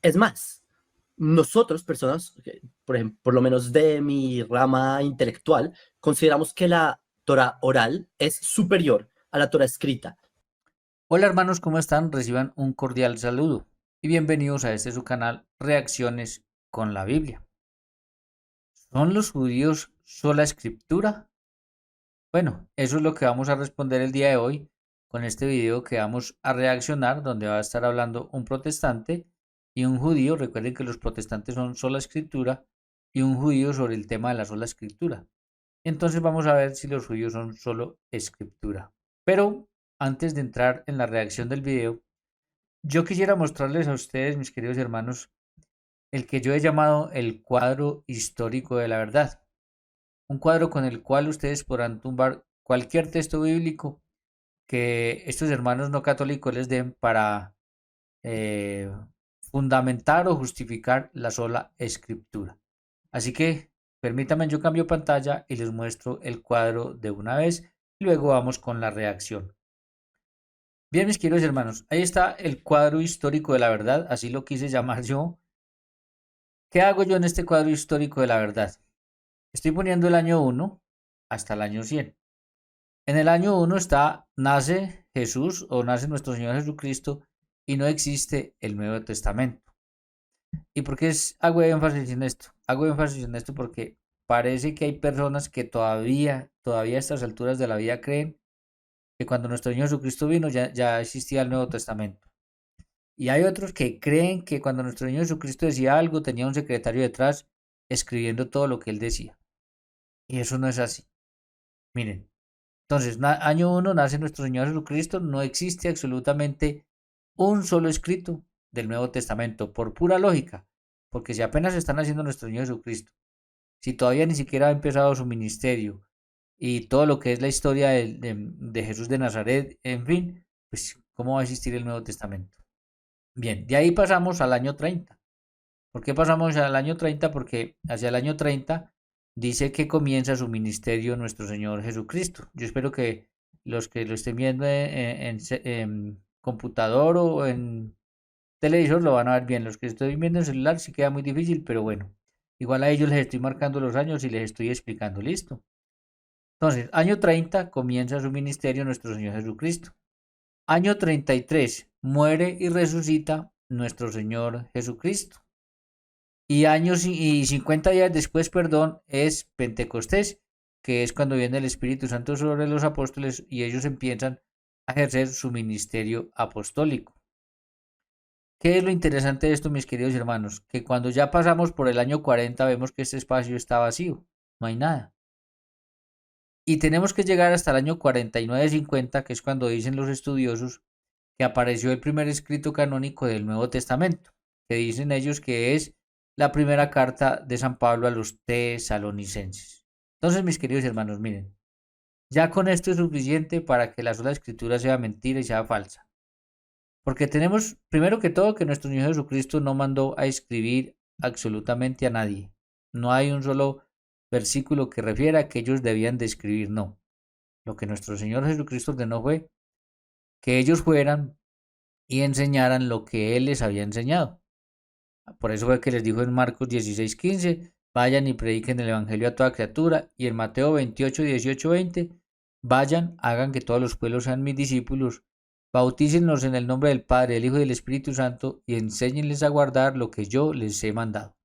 Es más, nosotros, personas, por ejemplo, por lo menos de mi rama intelectual, consideramos que la Torah oral es superior a la Torah escrita. Hola hermanos, ¿cómo están? Reciban un cordial saludo y bienvenidos a este su canal Reacciones con la Biblia. ¿Son los judíos sola escritura? Bueno, eso es lo que vamos a responder el día de hoy con este video que vamos a reaccionar, donde va a estar hablando un protestante y un judío. Recuerden que los protestantes son sola escritura y un judío sobre el tema de la sola escritura. Entonces vamos a ver si los judíos son solo escritura. Pero antes de entrar en la reacción del video, yo quisiera mostrarles a ustedes, mis queridos hermanos, el que yo he llamado el cuadro histórico de la verdad. Un cuadro con el cual ustedes podrán tumbar cualquier texto bíblico que estos hermanos no católicos les den para eh, fundamentar o justificar la sola escritura. Así que permítanme, yo cambio pantalla y les muestro el cuadro de una vez y luego vamos con la reacción. Bien, mis queridos hermanos, ahí está el cuadro histórico de la verdad, así lo quise llamar yo. ¿Qué hago yo en este cuadro histórico de la verdad? Estoy poniendo el año 1 hasta el año 100. En el año 1 nace Jesús o nace nuestro Señor Jesucristo y no existe el Nuevo Testamento. ¿Y por qué hago énfasis en esto? Hago énfasis en esto porque parece que hay personas que todavía a estas alturas de la vida creen que cuando nuestro Señor Jesucristo vino ya existía el Nuevo Testamento. Y hay otros que creen que cuando nuestro Señor Jesucristo decía algo, tenía un secretario detrás escribiendo todo lo que él decía. Y eso no es así. Miren, entonces, año 1 nace nuestro Señor Jesucristo, no existe absolutamente un solo escrito del Nuevo Testamento, por pura lógica, porque si apenas están haciendo nuestro Señor Jesucristo, si todavía ni siquiera ha empezado su ministerio y todo lo que es la historia de Jesús de Nazaret, en fin, pues ¿cómo va a existir el Nuevo Testamento? Bien, de ahí pasamos al año 30. ¿Por qué pasamos al año 30? Porque hacia el año 30 dice que comienza su ministerio nuestro Señor Jesucristo. Yo espero que los que lo estén viendo en computador o en televisor lo van a ver bien. Los que estoy viendo en celular sí queda muy difícil, pero bueno, igual a ellos les estoy marcando los años y les estoy explicando. Listo. Entonces, año 30 comienza su ministerio nuestro Señor Jesucristo. Año 33 muere y resucita nuestro Señor Jesucristo. Y 50 días después, perdón, es Pentecostés, que es cuando viene el Espíritu Santo sobre los apóstoles y ellos empiezan a ejercer su ministerio apostólico. ¿Qué es lo interesante de esto, mis queridos hermanos? Que cuando ya pasamos por el año 40 vemos que este espacio está vacío, no hay nada. Y tenemos que llegar hasta el año 49-50, que es cuando dicen los estudiosos que apareció el primer escrito canónico del Nuevo Testamento, que dicen ellos que es la primera carta de San Pablo a los tesalonicenses. Entonces, mis queridos hermanos, miren, ya con esto es suficiente para que la sola escritura sea mentira y sea falsa. Porque tenemos, primero que todo, que nuestro Señor Jesucristo no mandó a escribir absolutamente a nadie. No hay un solo versículo que refiera a que ellos debían de escribir, no. Lo que nuestro Señor Jesucristo ordenó fue que ellos fueran y enseñaran lo que Él les había enseñado. Por eso fue que les dijo en Marcos 16:15, vayan y prediquen el Evangelio a toda criatura, y en Mateo 28:18-20, vayan, hagan que todos los pueblos sean mis discípulos, bautícenlos en el nombre del Padre, del Hijo y del Espíritu Santo, y enséñenles a guardar lo que yo les he mandado.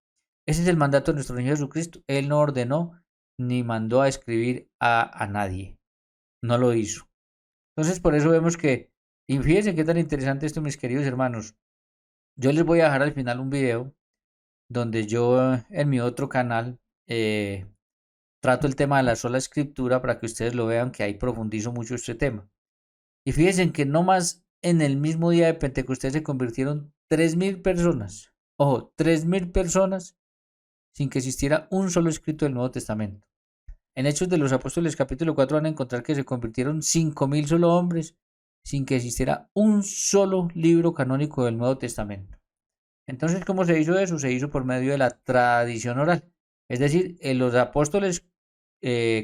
Ese es el mandato de nuestro Señor Jesucristo. Él no ordenó ni mandó a escribir a nadie. No lo hizo. Entonces, por eso vemos que, y fíjense qué tan interesante esto, mis queridos hermanos. Yo les voy a dejar al final un video donde yo en mi otro canal trato el tema de la sola escritura para que ustedes lo vean, que ahí profundizo mucho este tema. Y fíjense que no más en el mismo día de Pentecostés se convirtieron 3.000 personas. Ojo, 3.000 personas sin que existiera un solo escrito del Nuevo Testamento. En Hechos de los Apóstoles capítulo 4 van a encontrar que se convirtieron 5.000 solo hombres sin que existiera un solo libro canónico del Nuevo Testamento. Entonces, ¿cómo se hizo eso? Se hizo por medio de la tradición oral. Es decir, los apóstoles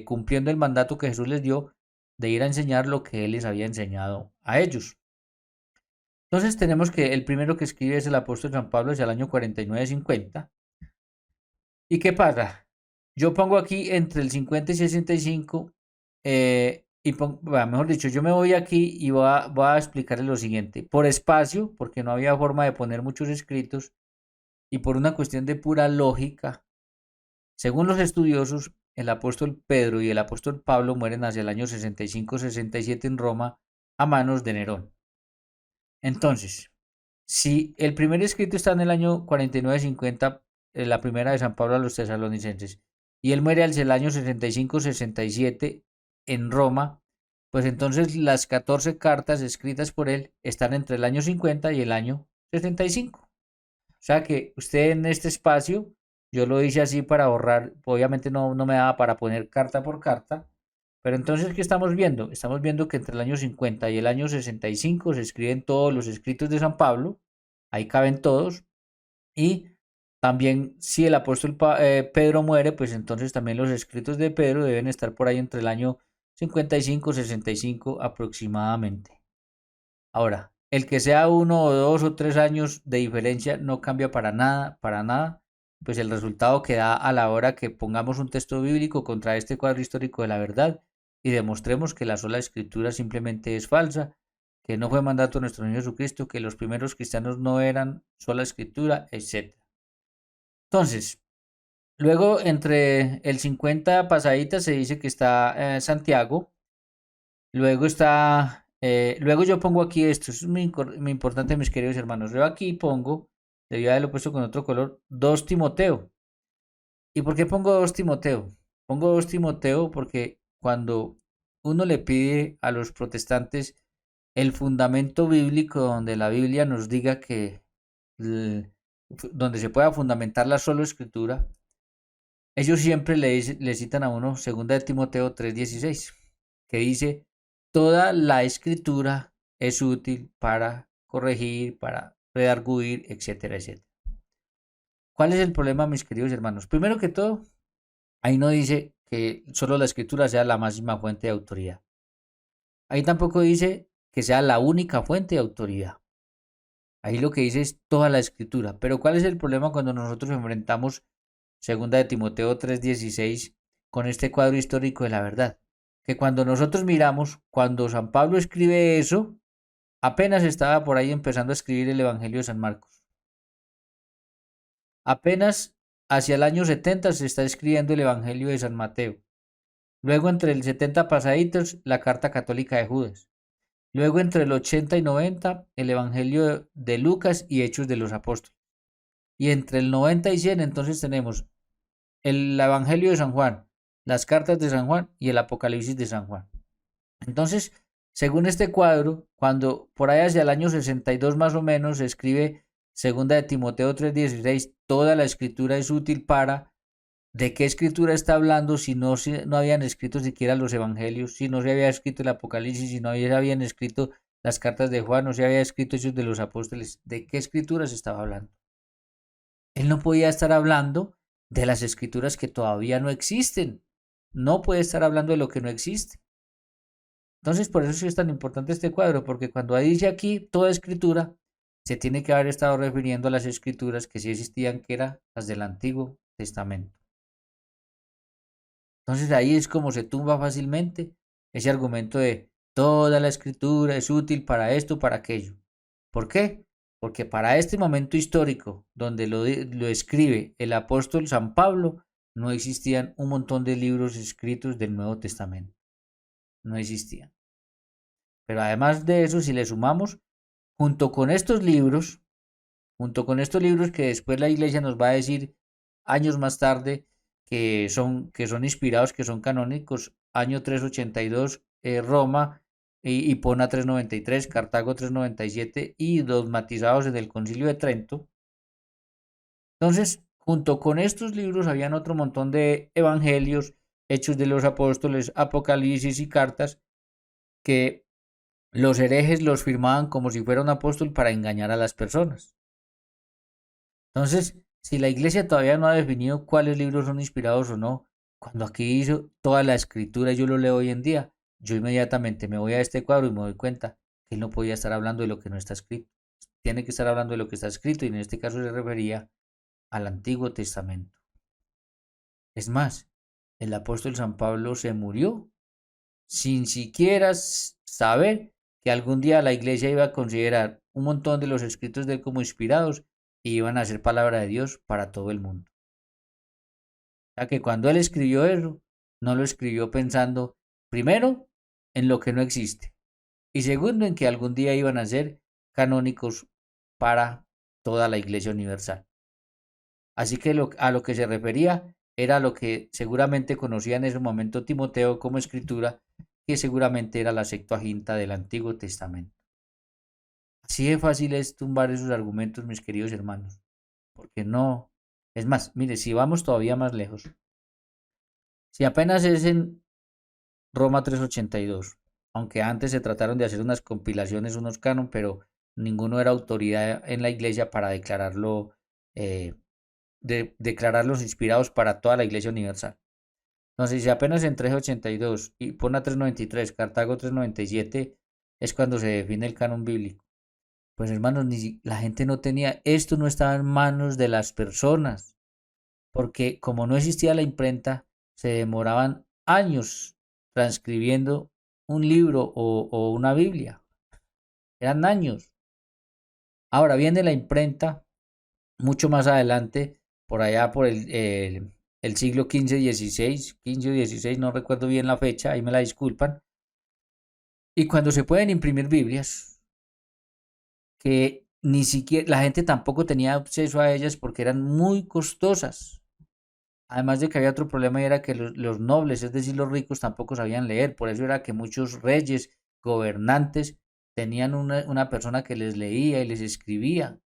cumpliendo el mandato que Jesús les dio de ir a enseñar lo que Él les había enseñado a ellos. Entonces tenemos que el primero que escribe es el apóstol San Pablo hacia el año 49-50. ¿Y qué pasa? Yo pongo aquí entre el 50 y 65, bueno, mejor dicho, yo me voy aquí y voy a explicarles lo siguiente. Por espacio, porque no había forma de poner muchos escritos, y por una cuestión de pura lógica, según los estudiosos, el apóstol Pedro y el apóstol Pablo mueren hacia el año 65-67 en Roma a manos de Nerón. Entonces, si el primer escrito está en el año 49-50, la primera de San Pablo a los tesalonicenses, y él muere hacia el año 65-67 en Roma, pues entonces las 14 cartas escritas por él están entre el año 50 y el año 65. O sea que usted en este espacio, yo lo hice así para ahorrar, obviamente no me daba para poner carta por carta, pero entonces, ¿qué estamos viendo? Estamos viendo que entre el año 50 y el año 65 se escriben todos los escritos de San Pablo, ahí caben todos, y también si el apóstol Pedro muere, pues entonces también los escritos de Pedro deben estar por ahí entre el año 55-65 aproximadamente. Ahora, el que sea 1 o 2 o 3 años de diferencia no cambia para nada, pues el resultado que da a la hora que pongamos un texto bíblico contra este cuadro histórico de la verdad y demostremos que la sola escritura simplemente es falsa, que no fue mandato de nuestro Señor Jesucristo, que los primeros cristianos no eran sola escritura, etc. Entonces, luego entre el 50 pasadita se dice que está Santiago. Luego yo pongo aquí esto, es muy importante, mis queridos hermanos. Yo aquí pongo, debía haberlo puesto con otro color, 2 Timoteo. ¿Y por qué pongo 2 Timoteo? Pongo 2 Timoteo porque cuando uno le pide a los protestantes el fundamento bíblico donde la Biblia nos diga que donde se pueda fundamentar la sola escritura, ellos siempre le citan a uno 2 de Timoteo 3:16, que dice, toda la escritura es útil para corregir, para redarguir, etcétera, etcétera. ¿Cuál es el problema, mis queridos hermanos? Primero que todo, ahí no dice que solo la escritura sea la máxima fuente de autoridad. Ahí tampoco dice que sea la única fuente de autoridad. Ahí lo que dice es toda la escritura. Pero ¿cuál es el problema cuando nosotros enfrentamos 2 de Timoteo 3:16 con este cuadro histórico de la verdad? Que cuando nosotros miramos, cuando San Pablo escribe eso, apenas estaba por ahí empezando a escribir el Evangelio de San Marcos. Apenas hacia el año 70 se está escribiendo el Evangelio de San Mateo. Luego entre el 70 pasaditos, la Carta Católica de Judas. Luego entre el 80 y 90, el Evangelio de Lucas y Hechos de los Apóstoles. Y entre el 90 y 100 entonces tenemos el Evangelio de San Juan, las cartas de San Juan y el Apocalipsis de San Juan. Entonces, según este cuadro, cuando por ahí hacia el año 62 más o menos se escribe 2 de Timoteo 3:16, toda la escritura es útil para, ¿de qué escritura está hablando si no habían escrito siquiera los evangelios, si no se había escrito el Apocalipsis, si no habían escrito las cartas de Juan, no se había escrito Hechos de los Apóstoles? ¿De qué escritura se estaba hablando? Él no podía estar hablando de las escrituras que todavía no existen. No puede estar hablando de lo que no existe. Entonces, por eso sí es tan importante este cuadro, porque cuando dice aquí toda escritura, se tiene que haber estado refiriendo a las escrituras que sí existían, que eran las del Antiguo Testamento. Entonces ahí es como se tumba fácilmente ese argumento de toda la escritura es útil para esto, para aquello. ¿Por qué? Porque para este momento histórico, donde lo escribe el apóstol San Pablo, no existían un montón de libros escritos del Nuevo Testamento. No existían. Pero además de eso, si le sumamos, junto con estos libros, junto con estos libros que después la iglesia nos va a decir años más tarde que son inspirados, que son canónicos, año 382 Roma, Hipona 393, Cartago 397 y dogmatizados en el Concilio de Trento. Entonces, junto con estos libros habían otro montón de evangelios, Hechos de los Apóstoles, Apocalipsis y cartas que los herejes los firmaban como si fuera un apóstol para engañar a las personas. Entonces, si la iglesia todavía no ha definido cuáles libros son inspirados o no, cuando aquí hizo toda la escritura, yo lo leo hoy en día, yo inmediatamente me voy a este cuadro y me doy cuenta que él no podía estar hablando de lo que no está escrito. tiene que estar hablando de lo que está escrito y en este caso se refería al Antiguo Testamento. Es más, el apóstol San Pablo se murió sin siquiera saber que algún día la iglesia iba a considerar un montón de los escritos de él como inspirados y iban a ser palabra de Dios para todo el mundo. O sea que cuando él escribió eso, no lo escribió pensando, primero, en lo que no existe y segundo, en que algún día iban a ser canónicos para toda la iglesia universal. Así que a lo que se refería era lo que seguramente conocía en ese momento Timoteo como escritura, que seguramente era la Septuaginta del Antiguo Testamento. Así de fácil es tumbar esos argumentos, mis queridos hermanos, porque no. Es más, mire, si vamos todavía más lejos, si apenas es en Roma 382, aunque antes se trataron de hacer unas compilaciones, unos canon, pero ninguno era autoridad en la iglesia para declararlo, eh, declararlos inspirados para toda la iglesia universal. Entonces, si apenas en 382 y pone a 393, Cartago 397, es cuando se define el canon bíblico. Pues hermanos, la gente no tenía, esto no estaba en manos de las personas, porque como no existía la imprenta, se demoraban años transcribiendo un libro o una Biblia. Eran años. Ahora viene la imprenta mucho más adelante, por allá por el siglo XV, XVI, no recuerdo bien la fecha, ahí me la disculpan. Y cuando se pueden imprimir Biblias, que ni siquiera la gente tampoco tenía acceso a ellas porque eran muy costosas. Además de que había otro problema y era que los nobles, es decir, los ricos, tampoco sabían leer. Por eso era que muchos reyes, gobernantes, tenían una persona que les leía y les escribía.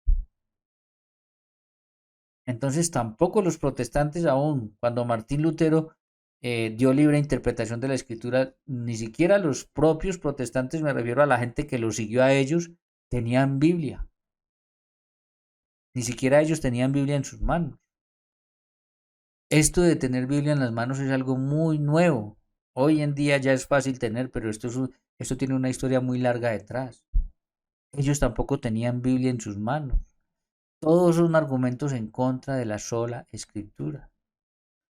Entonces tampoco los protestantes aún, cuando Martín Lutero dio libre interpretación de la escritura, ni siquiera los propios protestantes, me refiero a la gente que los siguió a ellos, tenían Biblia. Ni siquiera ellos tenían Biblia en sus manos. Esto de tener Biblia en las manos es algo muy nuevo. Hoy en día ya es fácil tener, pero esto tiene una historia muy larga detrás. Ellos tampoco tenían Biblia en sus manos. Todos son argumentos en contra de la sola escritura.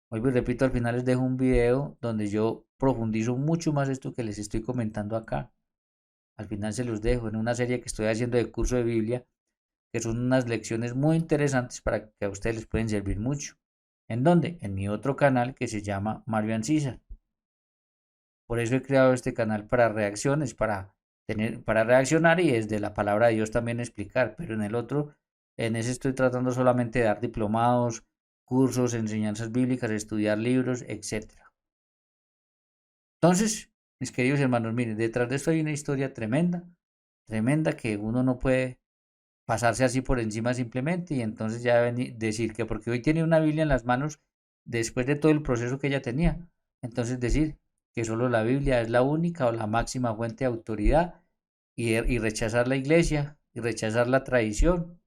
Vuelvo y repito, al final les dejo un video donde yo profundizo mucho más esto que les estoy comentando acá. Al final se los dejo en una serie que estoy haciendo de curso de Biblia, que son unas lecciones muy interesantes para que a ustedes les pueden servir mucho. ¿En dónde? En mi otro canal que se llama Mario Ancisa. Por eso he creado este canal para reacciones, para reaccionar y desde la palabra de Dios también explicar. Pero en el otro, en ese estoy tratando solamente de dar diplomados, cursos, enseñanzas bíblicas, estudiar libros, etcétera. Entonces, mis queridos hermanos, miren, detrás de esto hay una historia tremenda, tremenda que uno no puede pasarse así por encima simplemente y entonces ya decir que porque hoy tiene una Biblia en las manos después de todo el proceso que ella tenía, entonces decir que solo la Biblia es la única o la máxima fuente de autoridad y rechazar la iglesia y rechazar la tradición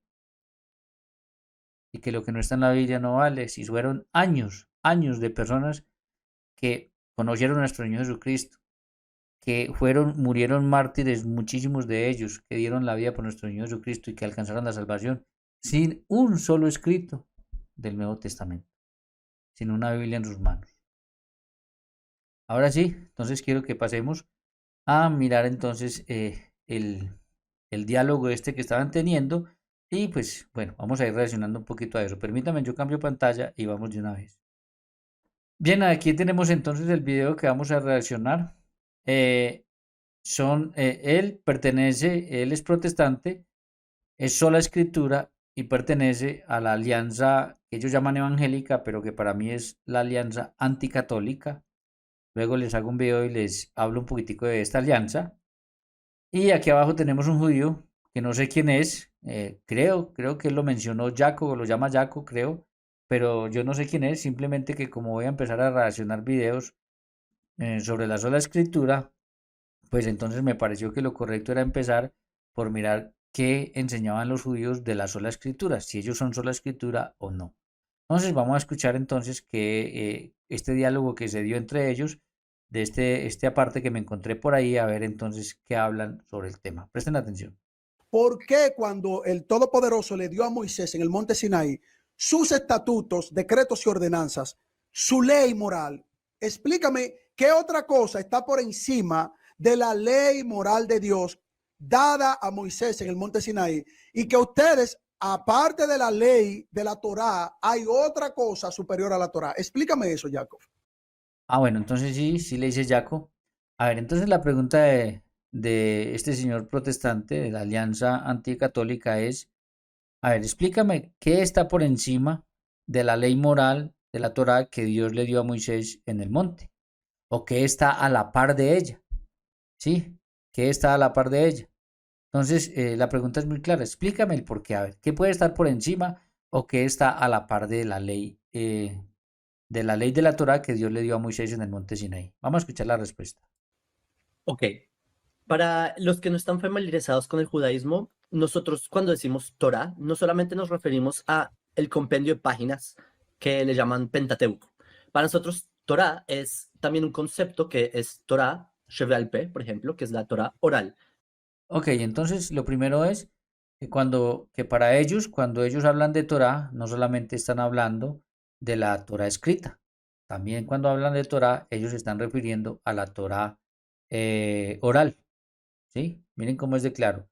y que lo que no está en la Biblia no vale, si fueron años, años de personas que conocieron a nuestro Señor Jesucristo, que murieron mártires, muchísimos de ellos, que dieron la vida por nuestro Señor Jesucristo y que alcanzaron la salvación sin un solo escrito del Nuevo Testamento, sin una Biblia en sus manos. Ahora sí, entonces quiero que pasemos a mirar entonces el diálogo este que estaban teniendo y pues bueno, vamos a ir reaccionando un poquito a eso. Permítame, yo cambio pantalla y vamos de una vez. Bien, aquí tenemos entonces el video que vamos a reaccionar. Eh, él es protestante, es sola escritura y pertenece a la alianza que ellos llaman evangélica, pero que para mí es la alianza anticatólica. Luego les hago un video y les hablo un poquitico de esta alianza. Y aquí abajo tenemos un judío que no sé quién es, creo que él lo mencionó Jaco, lo llama Jaco, creo, pero yo no sé quién es, simplemente que como voy a empezar a reaccionar videos sobre la sola escritura, pues entonces me pareció que lo correcto era empezar por mirar qué enseñaban los judíos de la sola escritura, si ellos son sola escritura o no. Entonces vamos a escuchar entonces que este diálogo que se dio entre ellos, de este aparte que me encontré por ahí, a ver entonces qué hablan sobre el tema. Presten atención. ¿por qué cuando el Todopoderoso le dio a Moisés en el monte Sinaí sus estatutos, decretos y ordenanzas, su ley moral? Explícame qué otra cosa está por encima de la ley moral de Dios dada a Moisés en el monte Sinaí, y que ustedes, aparte de la ley de la Torá, hay otra cosa superior a la Torá. Explícame eso, Jacob. Bueno, entonces sí, sí le dice Jaco. A ver, entonces la pregunta de este señor protestante de la Alianza Anticatólica es, a ver, explícame qué está por encima de la ley moral de la Torá que Dios le dio a Moisés en el monte, o qué está a la par de ella, ¿sí? ¿Qué está a la par de ella? Entonces, la pregunta es muy clara, explícame el por qué, a ver, ¿qué puede estar por encima o qué está a la par de la ley de la Torá que Dios le dio a Moisés en el monte Sinaí? Vamos a escuchar la respuesta. Ok, para los que no están familiarizados con el judaísmo, nosotros cuando decimos Torah, no solamente nos referimos a el compendio de páginas que le llaman Pentateuco. Para nosotros, Torah es también un concepto que es Torah Sheval Peh, por ejemplo, que es la Torah oral. Ok, entonces lo primero es que para ellos, cuando ellos hablan de Torá, no solamente están hablando de la Torá escrita, también cuando hablan de Torá, ellos se están refiriendo a la Torá oral, ¿sí? Miren cómo es de claro.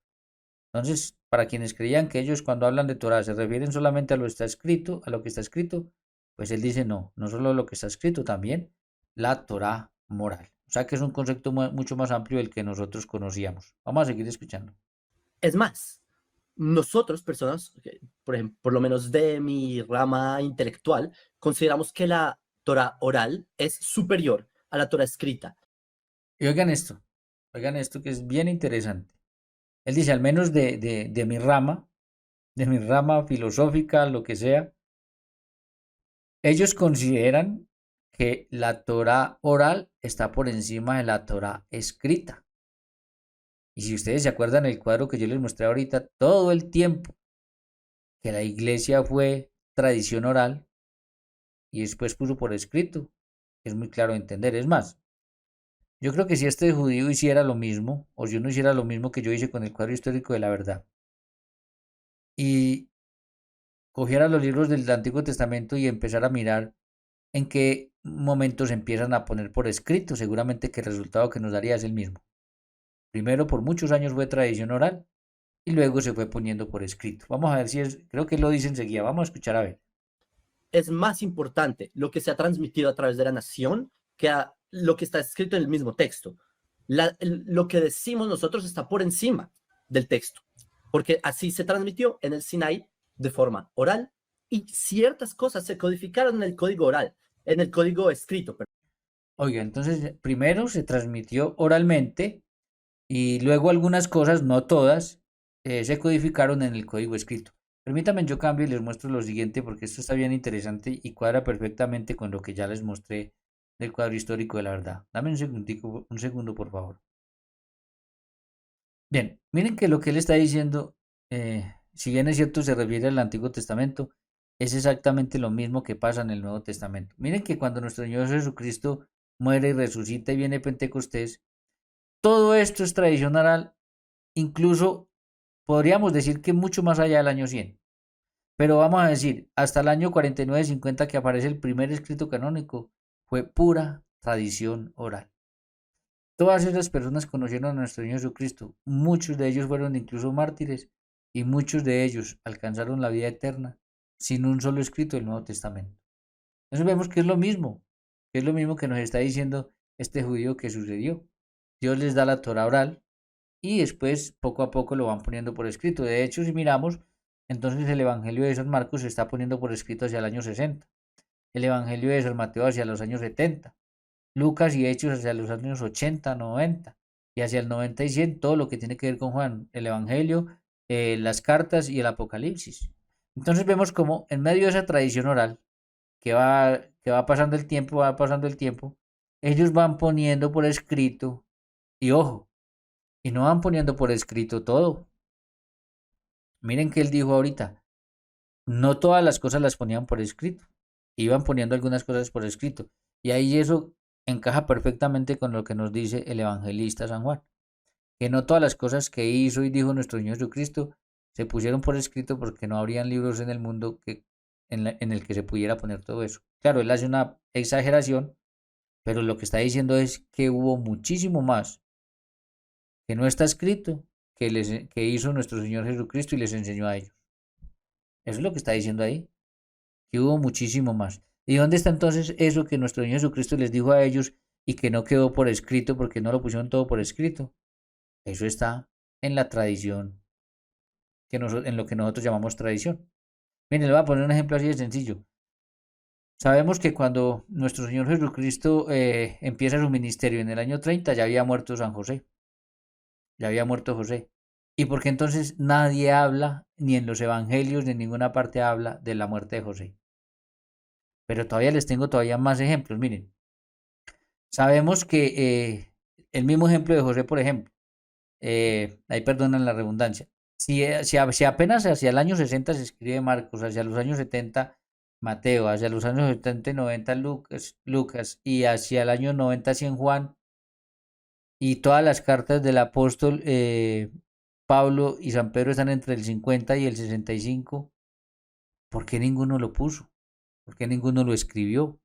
Entonces, para quienes creían que ellos cuando hablan de Torá se refieren solamente a lo que está escrito, pues él dice no, no solo lo que está escrito, también la Torá moral. O sea que es un concepto mucho más amplio del que nosotros conocíamos. Vamos a seguir escuchando. Es más, nosotros, personas, por ejemplo, por lo menos de mi rama intelectual, consideramos que la Torah oral es superior a la Torah escrita. Y oigan esto que es bien interesante. Él dice, al menos de mi rama filosófica, lo que sea, ellos consideran que la Torah oral está por encima de la Torah escrita. Y si ustedes se acuerdan el cuadro que yo les mostré ahorita, todo el tiempo que la iglesia fue tradición oral y después puso por escrito, es muy claro de entender. Es más, yo creo que si este judío hiciera lo mismo, o si uno hiciera lo mismo que yo hice con el cuadro histórico de la verdad, y cogiera los libros del Antiguo Testamento y empezara a mirar en qué momentos empiezan a poner por escrito, seguramente que el resultado que nos daría es el mismo. Primero, por muchos años fue tradición oral y luego se fue poniendo por escrito. Vamos a ver si es, creo que lo dice enseguida, vamos a escuchar a ver. Es más importante lo que se ha transmitido a través de la nación que a lo que está escrito en el mismo texto. Lo que decimos nosotros está por encima del texto, porque así se transmitió en el Sinai de forma oral y ciertas cosas se codificaron en el código oral, en el código escrito. Oiga, entonces primero se transmitió oralmente y luego algunas cosas, no todas, se codificaron en el código escrito. Permítanme, yo cambio y les muestro lo siguiente porque esto está bien interesante y cuadra perfectamente con lo que ya les mostré del cuadro histórico de la verdad. Dame un segundo, por favor. Bien, miren que lo que él está diciendo, si bien es cierto, se refiere al Antiguo Testamento, es exactamente lo mismo que pasa en el Nuevo Testamento. Miren que cuando nuestro Señor Jesucristo muere y resucita y viene Pentecostés, todo esto es tradición oral, incluso podríamos decir que mucho más allá del año 100. Pero vamos a decir, hasta el año 49-50 que aparece el primer escrito canónico, fue pura tradición oral. Todas esas personas conocieron a nuestro Señor Jesucristo. Muchos de ellos fueron incluso mártires y muchos de ellos alcanzaron la vida eterna sin un solo escrito del Nuevo Testamento. Entonces vemos que es lo mismo que nos está diciendo este judío que sucedió. Dios les da la Torah oral y después poco a poco lo van poniendo por escrito. De hecho, si miramos, entonces el Evangelio de San Marcos se está poniendo por escrito hacia el año 60, el Evangelio de San Mateo hacia los años 70, Lucas y Hechos hacia los años 80, 90 y hacia el 90 y 100 todo lo que tiene que ver con Juan, el Evangelio, las cartas y el Apocalipsis. Entonces vemos como en medio de esa tradición oral que va pasando el tiempo, ellos van poniendo por escrito y ojo, y no van poniendo por escrito todo. Miren que él dijo ahorita, no todas las cosas las ponían por escrito, iban poniendo algunas cosas por escrito. Y ahí eso encaja perfectamente con lo que nos dice el evangelista San Juan. que no todas las cosas que hizo y dijo nuestro Señor Jesucristo se pusieron por escrito porque no habrían libros en el mundo en el que se pudiera poner todo eso. Claro, él hace una exageración, pero lo que está diciendo es que hubo muchísimo más que no está escrito que hizo nuestro Señor Jesucristo y les enseñó a ellos. Eso es lo que está diciendo ahí, que hubo muchísimo más. ¿Y dónde está entonces eso que nuestro Señor Jesucristo les dijo a ellos y que no quedó por escrito porque no lo pusieron todo por escrito? Eso está en la tradición, en lo que nosotros llamamos tradición. Miren, le voy a poner un ejemplo así de sencillo. Sabemos que cuando nuestro Señor Jesucristo empieza su ministerio en el año 30, ya había muerto San José, ya había muerto José. ¿Y por qué entonces nadie habla, ni en los evangelios, ni en ninguna parte habla de la muerte de José? Pero todavía les tengo todavía más ejemplos. Miren, sabemos que el mismo ejemplo de José, por ejemplo, ahí perdonan la redundancia, si apenas hacia el año 60 se escribe Marcos, hacia los años 70 Mateo, hacia los años 70 y 90 Lucas, y hacia el año 90 100 Juan, y todas las cartas del apóstol Pablo y San Pedro están entre el 50 y el 65, ¿por qué ninguno lo puso? ¿Por qué ninguno lo escribió?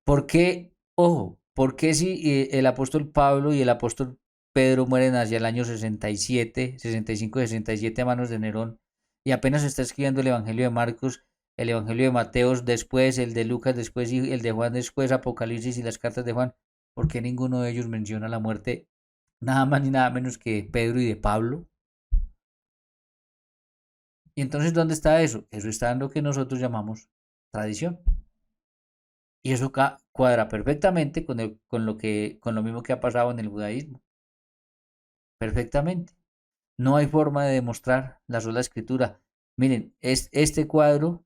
¿Por qué, ojo, por qué si el apóstol Pablo y el apóstol Pedro mueren hacia el año 67, 65, 67 a manos de Nerón, y apenas está escribiendo el Evangelio de Marcos, el Evangelio de Mateo después, el de Lucas después y el de Juan después, Apocalipsis y las cartas de Juan? ¿Por qué ninguno de ellos menciona la muerte nada más ni nada menos que Pedro y de Pablo? Y entonces, ¿dónde está eso? Eso está en lo que nosotros llamamos tradición. Y eso cuadra perfectamente con lo mismo que ha pasado en el judaísmo. Perfectamente. No hay forma de demostrar la sola escritura. Miren, es este cuadro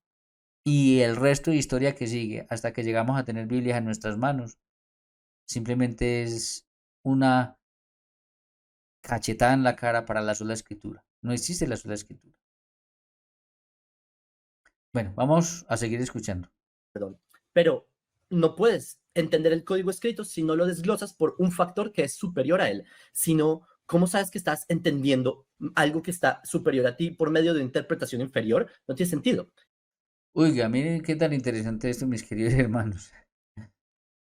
y el resto de historia que sigue hasta que llegamos a tener Biblias en nuestras manos. Simplemente es una cachetada en la cara para la sola escritura. No existe la sola escritura. Bueno, vamos a seguir escuchando. Perdón. Pero no puedes entender el código escrito si no lo desglosas por un factor que es superior a él, sino ¿cómo sabes que estás entendiendo algo que está superior a ti por medio de interpretación inferior? No tiene sentido. Oiga, miren qué tan interesante esto, mis queridos hermanos.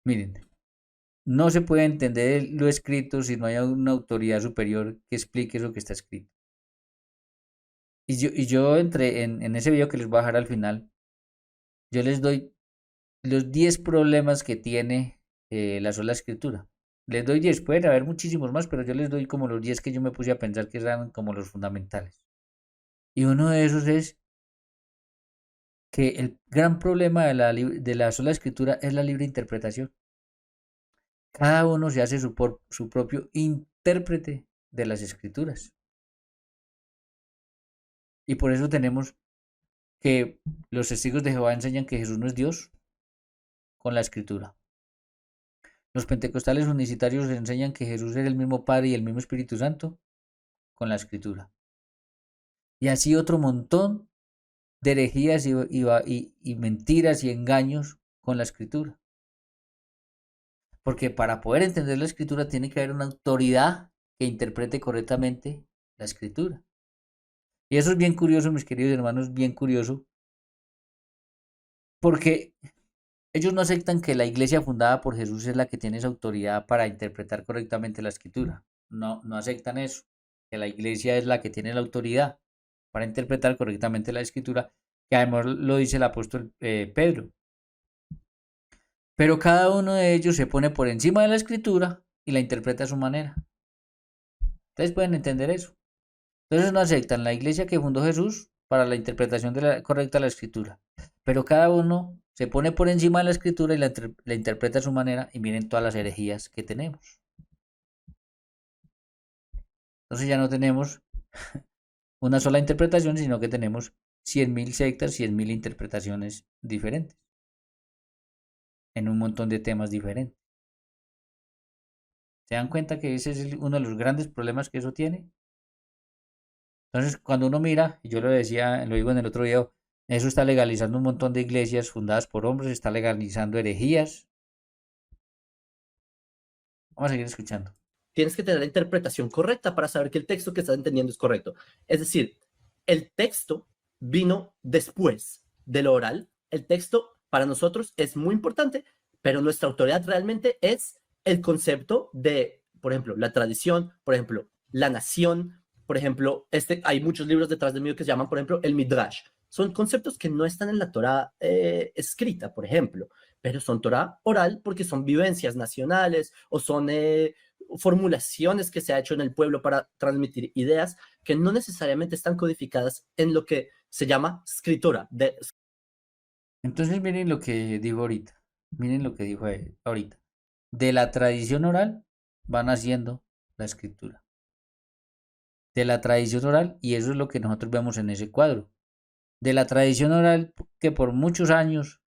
Miren, no se puede entender lo escrito si no hay una autoridad superior que explique eso que está escrito. Y yo entré en ese video que les voy a dejar al final, yo les doy los 10 problemas que tiene la sola escritura. Les doy 10, pueden haber muchísimos más, pero yo les doy como los 10 que yo me puse a pensar que eran como los fundamentales. Y uno de esos es que el gran problema de la sola escritura es la libre interpretación. Cada uno se hace su propio intérprete de las escrituras. Y por eso tenemos que los testigos de Jehová enseñan que Jesús no es Dios con la escritura. Los pentecostales unicitarios enseñan que Jesús es el mismo Padre y el mismo Espíritu Santo con la escritura. Y así otro montón de herejías y mentiras y engaños con la escritura. Porque para poder entender la escritura tiene que haber una autoridad que interprete correctamente la escritura. Y eso es bien curioso, mis queridos hermanos, bien curioso, porque ellos no aceptan que la iglesia fundada por Jesús es la que tiene esa autoridad para interpretar correctamente la escritura. No, no aceptan eso, que la iglesia es la que tiene la autoridad para interpretar correctamente la escritura, que además lo dice el apóstol Pedro. Pero cada uno de ellos se pone por encima de la escritura y la interpreta a su manera. Ustedes pueden entender eso. Entonces no aceptan la iglesia que fundó Jesús para la interpretación correcta de la escritura. Pero cada uno se pone por encima de la escritura y la interpreta a su manera, y miren todas las herejías que tenemos. Entonces ya no tenemos una sola interpretación, sino que tenemos 100.000 sectas, 100.000 interpretaciones diferentes en un montón de temas diferentes. ¿Se dan cuenta que ese es uno de los grandes problemas que eso tiene? Entonces, cuando uno mira, y yo lo decía, lo digo en el otro video, eso está legalizando un montón de iglesias fundadas por hombres, está legalizando herejías. Vamos a seguir escuchando. tienes que tener la interpretación correcta para saber que el texto que estás entendiendo es correcto. Es decir, el texto vino después de lo oral. El texto para nosotros es muy importante, pero nuestra autoridad realmente es el concepto de, por ejemplo, la tradición, por ejemplo, la nación, por ejemplo, hay muchos libros detrás de mí que se llaman, por ejemplo, el Midrash. Son conceptos que no están en la Torá escrita, por ejemplo, pero son Torá oral porque son vivencias nacionales o son formulaciones que se ha hecho en el pueblo para transmitir ideas que no necesariamente están codificadas en lo que se llama escritura. Entonces miren lo que dijo ahorita. Miren lo que dijo ahorita. De la tradición oral van haciendo la escritura. De la tradición oral, y eso es lo que nosotros vemos en ese cuadro. De la tradición oral que por muchos años,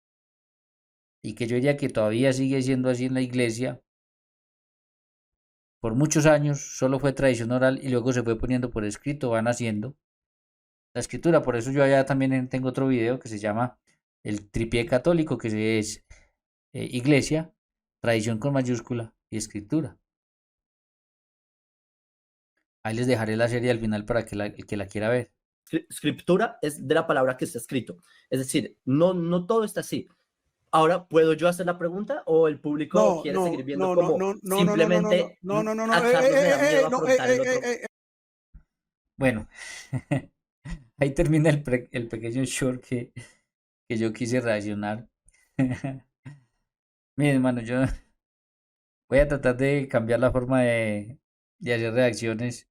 y que yo diría que todavía sigue siendo así en la iglesia, por muchos años solo fue tradición oral y luego se fue poniendo por escrito, van haciendo la escritura. Por eso yo allá también tengo otro video que se llama el tripié católico, que es iglesia, tradición con mayúscula y escritura. Ahí les dejaré la serie al final para que el que la quiera ver. Escritura es de la palabra que está escrito. Es decir, no todo está así. Ahora, ¿puedo yo hacer la pregunta o el público quiere seguir viendo como simplemente a Carlos le da miedo afrontar el otro? Bueno, ahí termina el pequeño short que yo quise reaccionar. Miren, hermano, yo voy a tratar de cambiar la forma de hacer reacciones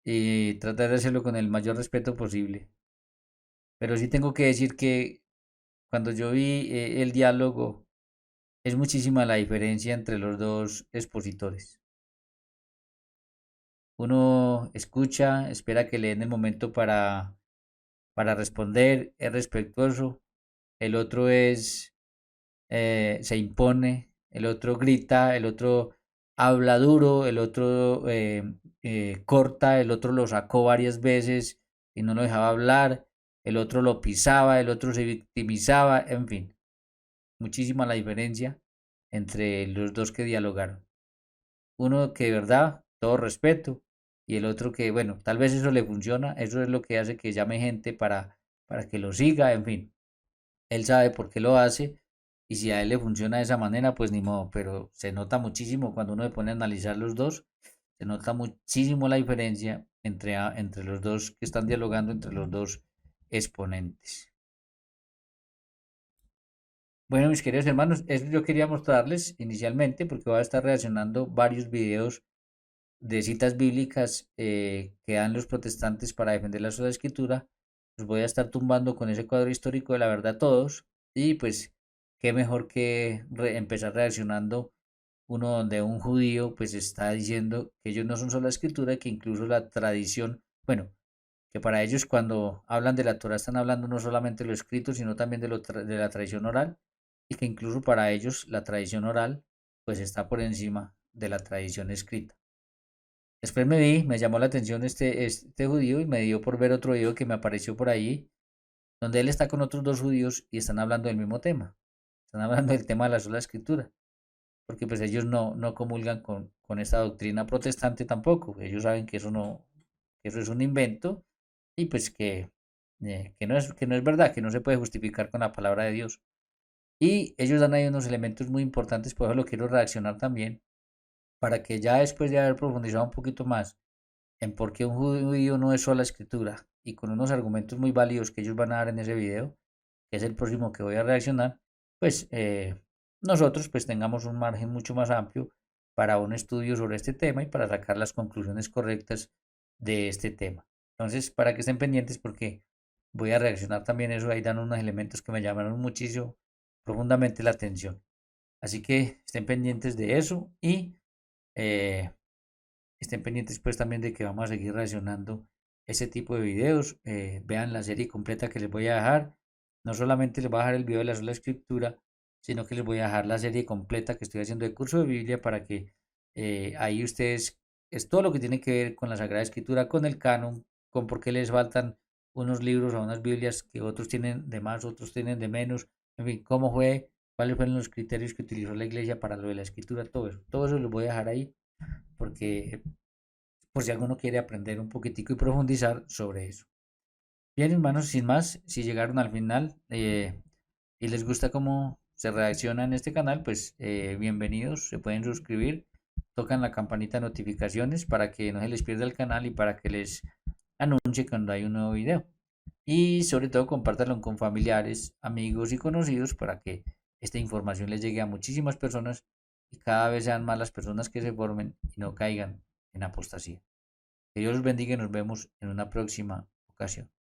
y tratar de hacerlo con el mayor respeto posible. Pero sí tengo que decir que cuando yo vi el diálogo, es muchísima la diferencia entre los dos expositores. Uno escucha, espera que le den el momento para responder, es respetuoso. El otro se impone, el otro grita, el otro habla duro, el otro corta, el otro lo sacó varias veces y no lo dejaba hablar, el otro lo pisaba, el otro se victimizaba, en fin, muchísima la diferencia entre los dos que dialogaron. Uno que de verdad, todo respeto, y el otro que, bueno, tal vez eso le funciona, eso es lo que hace que llame gente para que lo siga, en fin. Él sabe por qué lo hace y si a él le funciona de esa manera, pues ni modo, pero se nota muchísimo cuando uno se pone a analizar los dos, se nota muchísimo la diferencia entre los dos que están dialogando, entre los dos exponentes. Bueno, mis queridos hermanos, eso yo quería mostrarles inicialmente porque voy a estar reaccionando varios videos de citas bíblicas que dan los protestantes para defender la sola escritura. Los voy a estar tumbando con ese cuadro histórico de la verdad todos. Y pues, qué mejor que empezar reaccionando uno donde un judío pues está diciendo que ellos no son sola escritura, que incluso la tradición, bueno, que para ellos cuando hablan de la Torah están hablando no solamente de lo escrito, sino también de la tradición oral, y que incluso para ellos la tradición oral pues está por encima de la tradición escrita. Después me llamó la atención este judío y me dio por ver otro video que me apareció por ahí, donde él está con otros dos judíos y están hablando del mismo tema. Están hablando del tema de la sola escritura, porque pues ellos no comulgan con esta doctrina protestante tampoco. Ellos saben que que eso es un invento y pues que no es verdad, que no se puede justificar con la palabra de Dios. Y ellos dan ahí unos elementos muy importantes, por eso lo quiero reaccionar también, para que ya después de haber profundizado un poquito más en por qué un judío no es sola escritura y con unos argumentos muy válidos que ellos van a dar en ese video, que es el próximo que voy a reaccionar, pues nosotros pues tengamos un margen mucho más amplio para un estudio sobre este tema y para sacar las conclusiones correctas de este tema. Entonces, para que estén pendientes porque voy a reaccionar también eso, ahí dan unos elementos que me llamaron muchísimo, profundamente la atención. Así que estén pendientes de eso y eh, estén pendientes pues también de que vamos a seguir reaccionando ese tipo de videos. Vean la serie completa que les voy a dejar. No solamente les voy a dejar el video de la sola escritura, sino que les voy a dejar la serie completa que estoy haciendo de curso de Biblia para que ahí ustedes, es todo lo que tiene que ver con la Sagrada Escritura, con el canon, con por qué les faltan unos libros a unas Biblias que otros tienen de más, otros tienen de menos, en fin, cómo fue, cuáles fueron los criterios que utilizó la iglesia para lo de la escritura, todo eso les voy a dejar ahí porque por si alguno quiere aprender un poquitico y profundizar sobre eso. Bien, hermanos, sin más, si llegaron al final y les gusta cómo se reacciona en este canal, pues bienvenidos, se pueden suscribir, tocan la campanita de notificaciones para que no se les pierda el canal y para que les anuncie cuando hay un nuevo video. Y sobre todo compártanlo con familiares, amigos y conocidos para que esta información les llegue a muchísimas personas y cada vez sean más las personas que se formen y no caigan en apostasía. Que Dios los bendiga y nos vemos en una próxima ocasión.